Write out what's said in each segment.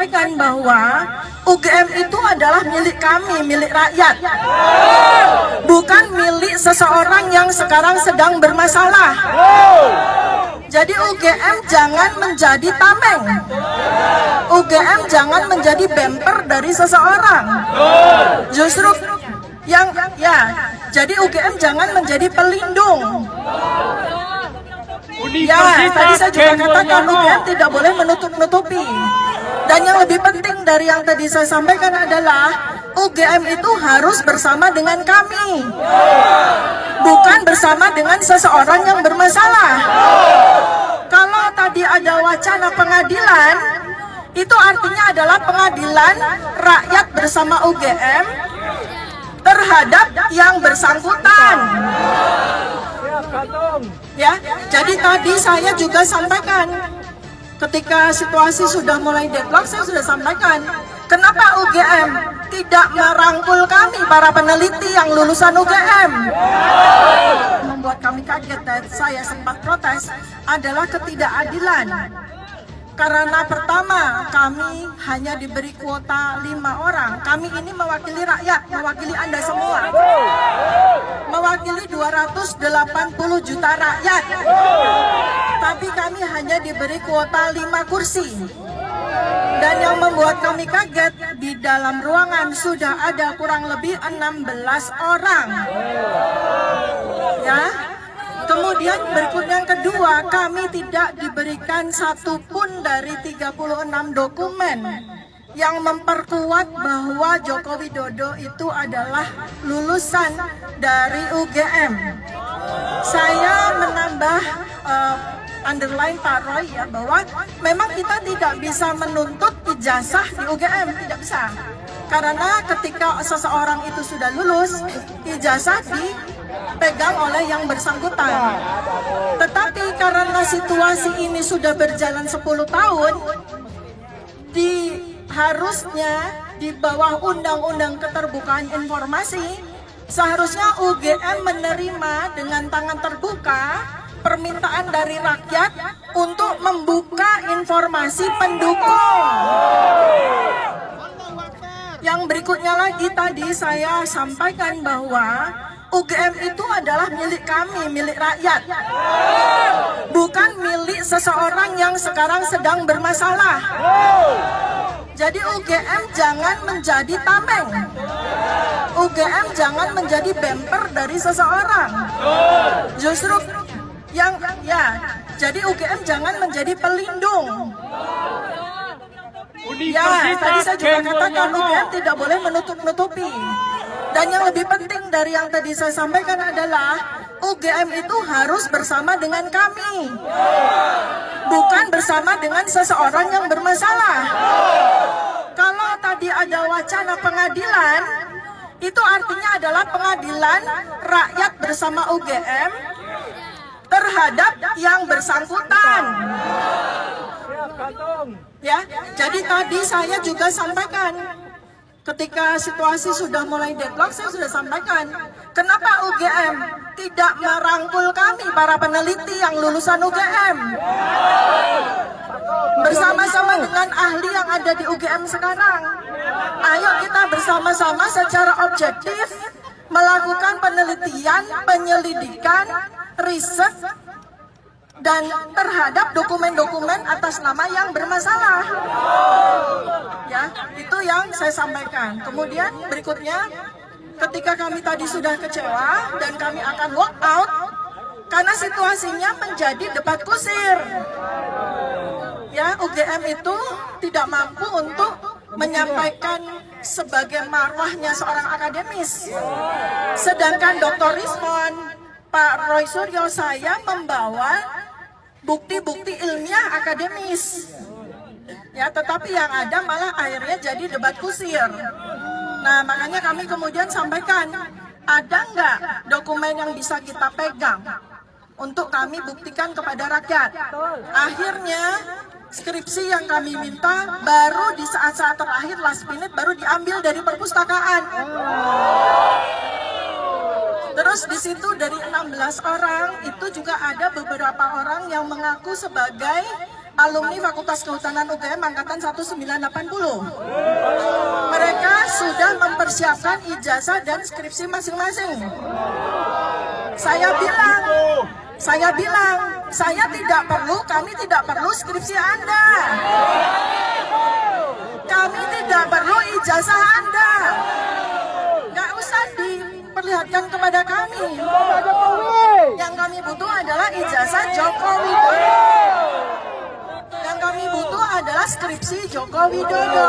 sampaikan bahwa UGM itu adalah milik kami, milik rakyat. Bukan milik seseorang yang sekarang sedang bermasalah. Jadi UGM jangan menjadi tameng. UGM jangan menjadi bemper dari seseorang. Justru jadi UGM jangan menjadi pelindung. Ya, tadi saya juga katakan UGM tidak boleh menutup-nutupi. Dan yang lebih penting dari yang tadi saya sampaikan adalah UGM itu harus bersama dengan kami, bukan bersama dengan seseorang yang bermasalah. Kalau tadi ada wacana pengadilan, itu artinya adalah pengadilan rakyat bersama UGM terhadap yang bersangkutan. Ya, jadi tadi saya juga sampaikan ketika situasi sudah mulai deadlock, saya sudah sampaikan kenapa UGM tidak merangkul kami para peneliti yang lulusan UGM. Membuat kami kaget dan saya sempat protes adalah ketidakadilan. Karena pertama, kami hanya diberi kuota 5 orang. Kami ini mewakili rakyat, mewakili Anda semua. Mewakili 280 juta rakyat. Tapi kami hanya diberi kuota 5 kursi. Dan yang membuat kami kaget, di dalam ruangan sudah ada kurang lebih 16 orang. Ya. Kemudian berikutnya yang kedua, kami tidak diberikan satupun dari 36 dokumen yang memperkuat bahwa Joko Widodo itu adalah lulusan dari UGM. Saya menambah underline Pak Roy ya, bahwa memang kita tidak bisa menuntut ijazah di UGM, tidak bisa. Karena ketika seseorang itu sudah lulus, ijazah dipegang oleh yang bersangkutan. Tetapi karena situasi ini sudah berjalan 10 tahun, harusnya di bawah Undang-Undang Keterbukaan Informasi, seharusnya UGM menerima dengan tangan terbuka permintaan dari rakyat untuk membuka informasi pendukung. Yang berikutnya lagi tadi saya sampaikan bahwa UGM itu adalah milik kami, milik rakyat. Bukan milik seseorang yang sekarang sedang bermasalah. Jadi UGM jangan menjadi tameng. UGM jangan menjadi bemper dari seseorang. Justru jadi UGM jangan menjadi pelindung. Ya, tadi saya juga katakan UGM tidak boleh menutup-nutupi. Dan yang lebih penting dari yang tadi saya sampaikan adalah UGM itu harus bersama dengan kami, bukan bersama dengan seseorang yang bermasalah. Kalau tadi ada wacana pengadilan, itu artinya adalah pengadilan rakyat bersama UGM terhadap yang bersangkutan. Ya, jadi tadi saya juga sampaikan ketika situasi sudah mulai deadlock, saya sudah sampaikan kenapa UGM tidak merangkul kami para peneliti yang lulusan UGM bersama-sama dengan ahli yang ada di UGM sekarang. Ayo kita bersama-sama secara objektif melakukan penelitian, penyelidikan, riset dan terhadap dokumen-dokumen atas nama yang bermasalah. Ya, itu yang saya sampaikan. Kemudian berikutnya, ketika kami tadi sudah kecewa dan kami akan walk out karena situasinya menjadi debat kusir. Ya, UGM itu tidak mampu untuk menyampaikan sebagai marwahnya seorang akademis. Sedangkan Dr. Rismon, Pak Roy Suryo, saya membawa bukti-bukti ilmiah akademis. Ya, tetapi yang ada malah akhirnya jadi debat kusir. Nah, makanya kami kemudian sampaikan, ada nggak dokumen yang bisa kita pegang untuk kami buktikan kepada rakyat. Akhirnya skripsi yang kami minta baru di saat-saat terakhir, last minute, baru diambil dari perpustakaan. Terus di situ dari 16 orang itu juga ada beberapa orang yang mengaku sebagai alumni Fakultas Kehutanan UGM angkatan 1980. Mereka sudah mempersiapkan ijazah dan skripsi masing-masing. Saya bilang, kami tidak perlu skripsi Anda. Kami tidak perlu ijazah Anda. Nggak usah diperlihatkan kepada kami. Yang kami butuh adalah ijazah Joko Widodo. Yang kami butuh adalah skripsi Joko Widodo.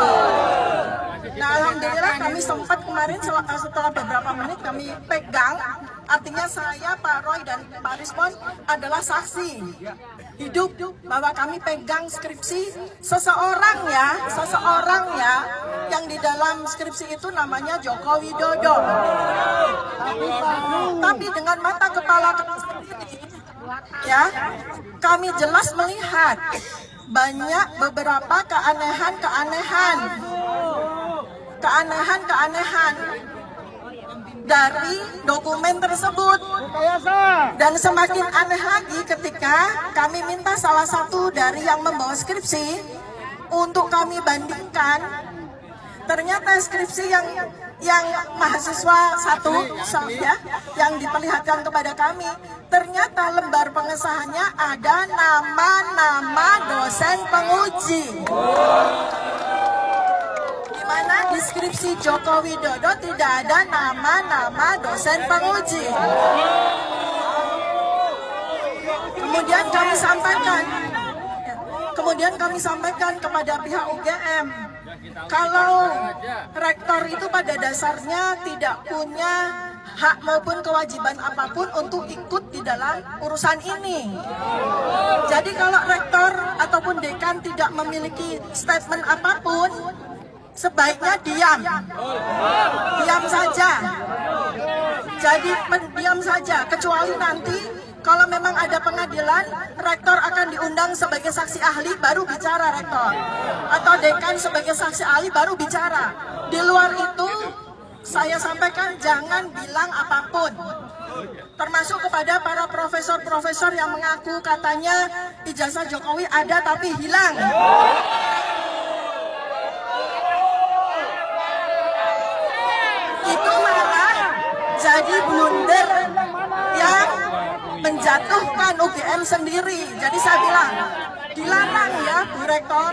Nah, alhamdulillah kami sempat kemarin setelah beberapa menit kami pegang. Artinya saya, Pak Roy, dan Pak Rismon adalah saksi hidup bahwa kami pegang skripsi seseorang ya yang di dalam skripsi itu namanya Joko Widodo. Tapi dengan mata kepala sendiri, ya, kami jelas melihat banyak beberapa keanehan dari dokumen tersebut. Dan semakin aneh lagi ketika kami minta salah satu dari yang membawa skripsi untuk kami bandingkan. Ternyata skripsi yang mahasiswa satu ya, yang diperlihatkan kepada kami, ternyata lembar pengesahannya ada nama-nama dosen penguji. Mana di skripsi Joko Widodo tidak ada nama-nama dosen penguji. Kemudian kami sampaikan kepada pihak UGM, kalau rektor itu pada dasarnya tidak punya hak maupun kewajiban apapun untuk ikut di dalam urusan ini. Jadi kalau rektor ataupun dekan tidak memiliki statement apapun, sebaiknya diam saja. Jadi pendiam saja, kecuali nanti kalau memang ada pengadilan, rektor akan diundang sebagai saksi ahli, baru bicara rektor. Atau dekan sebagai saksi ahli, baru bicara. Di luar itu, saya sampaikan jangan bilang apapun. Termasuk kepada para profesor-profesor yang mengaku katanya ijazah Jokowi ada tapi hilang. Itu malah jadi blunder yang menjatuhkan UGM sendiri. Jadi saya bilang, dilarang ya Bu Rektor,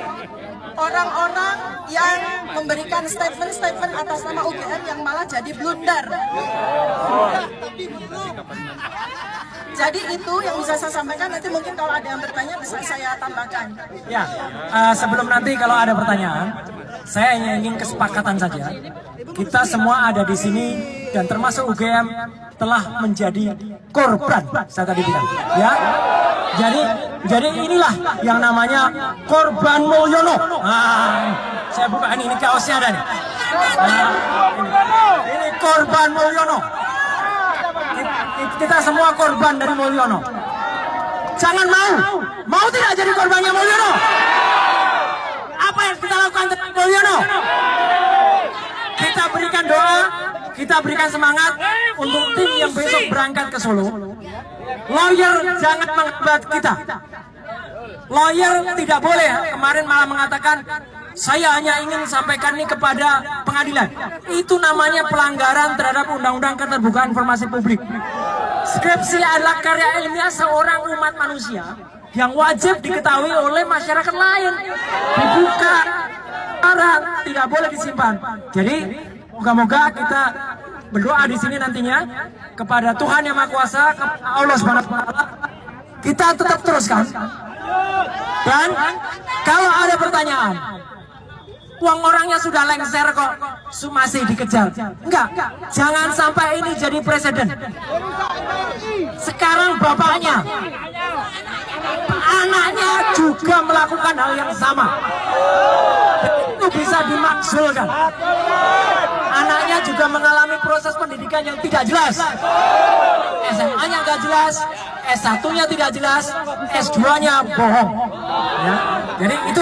orang-orang yang memberikan statement-statement atas nama UGM yang malah jadi blunder. Jadi itu yang bisa saya sampaikan. Nanti mungkin kalau ada yang bertanya bisa saya tambahkan. Ya, sebelum nanti kalau ada pertanyaan, saya hanya ingin kesepakatan saja. Kita semua ada di sini dan termasuk UGM telah menjadi korban, saya tadi bilang. Ya, jadi inilah yang namanya korban Mulyono. Saya buka ini kaosnya ada nih. Ini korban Mulyono. Kita semua korban dari Mulyono. Jangan mau tidak jadi korbannya Mulyono? Apa yang kita lakukan terhadap Mulyono? Kita berikan doa, kita berikan semangat untuk tim yang besok berangkat ke Solo. Lawyer jangan menghambat kita. Lawyer tidak boleh kemarin malah mengatakan saya hanya ingin sampaikan ini kepada pengadilan. Itu namanya pelanggaran terhadap Undang-Undang Keterbukaan Informasi Publik. Skripsi adalah karya ilmiah seorang umat manusia yang wajib diketahui oleh masyarakat lain. Dibuka, tidak boleh disimpan. Jadi moga-moga kita berdoa di sini nantinya kepada Tuhan Yang Maha Kuasa, Allah Subhanahu wa Ta'ala, kita tetap teruskan. Dan kalau ada pertanyaan, uang orangnya sudah lengser kok masih dikejar. Enggak, jangan sampai ini jadi presiden. Sekarang bapaknya, anaknya juga melakukan hal yang sama. Itu bisa dimakzulkan. Anaknya juga mengalami proses pendidikan yang tidak jelas. SMA-nya nggak jelas, S1-nya tidak jelas, S2-nya bohong. Ya, jadi itu.